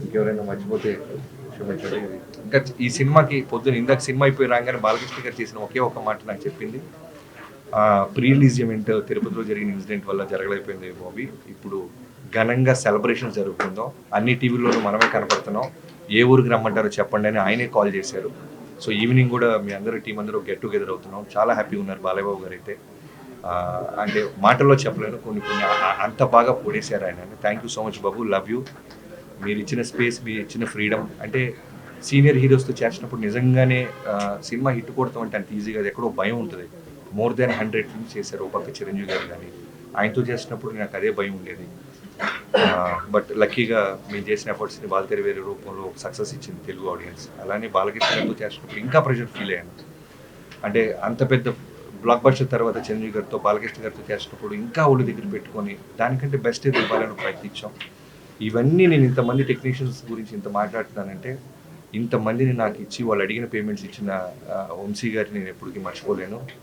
ఇంకెవరైనా మర్చిపోతే క్షమించండి. ఇంకా ఈ సినిమాకి పొద్దున ఇందాక సినిమా అయిపోయి రాగానే బాలకృష్ణ గారు చేసిన ఒకే ఒక మాట నాకు చెప్పింది, ప్రీ రిలీజ్ ఈవెంట్ తిరుపతిలో జరిగిన ఇన్సిడెంట్ వల్ల జరగలేకపోయింది మూవీ, ఇప్పుడు ఘనంగా సెలబ్రేషన్ జరుగుతుందో అన్ని టీవీల్లోనూ మనమే కనపడుతున్నాం, ఏ ఊరికి రమ్మంటారో చెప్పండి అని ఆయనే కాల్ చేశారు. సో ఈవినింగ్ కూడా మీ అందరూ టీం అందరూ గెట్ టుగెదర్ అవుతున్నాం. చాలా హ్యాపీగా ఉన్నారు బాలయ్య బాబు గారు అయితే. అంటే మాటల్లో చెప్పలేను, కొన్ని కొన్ని అంత బాగా పొడేశారు ఆయన. Thank you so much Babu, love you. మీరు ఇచ్చిన స్పేస్, మీరు ఇచ్చిన ఫ్రీడమ్, అంటే సీనియర్ హీరోస్తో చేసినప్పుడు నిజంగానే సినిమా హిట్ కొడతాం అంటే అంత ఈజీగా, అది ఎక్కడో భయం ఉంటుంది. మోర్ దాన్ 100 ఫిల్మ్స్ చేశారు ఒక పక్క చిరంజీవి గారు, కానీ ఆయనతో చేసినప్పుడు నాకు అదే భయం ఉండేది. బట్ లక్కీగా మేము చేసిన ఎఫర్ట్స్ని బాలతెర వేరే రూపంలో సక్సెస్ ఇచ్చింది తెలుగు ఆడియన్స్. అలానే బాలకృష్ణ గారితో చేసినప్పుడు ఇంకా ప్రెషర్ ఫీల్ అయ్యాను. అంటే అంత పెద్ద బ్లాక్ బస్టర్ తర్వాత చిరంజీవి గారితో బాలకృష్ణ గారితో చేసినప్పుడు ఇంకా ఒళ్ళు దగ్గర పెట్టుకొని దానికంటే బెస్ట్ ఏది ఇవ్వాలని ప్రయత్నించాం. ఇవన్నీ నేను ఇంతమంది టెక్నీషియన్స్ గురించి ఇంత మాట్లాడుతున్నానంటే, ఇంతమందిని నాకు ఇచ్చి వాళ్ళు అడిగిన పేమెంట్స్ ఇచ్చిన వంశీ గారిని నేను ఎప్పటికీ మర్చిపోలేను.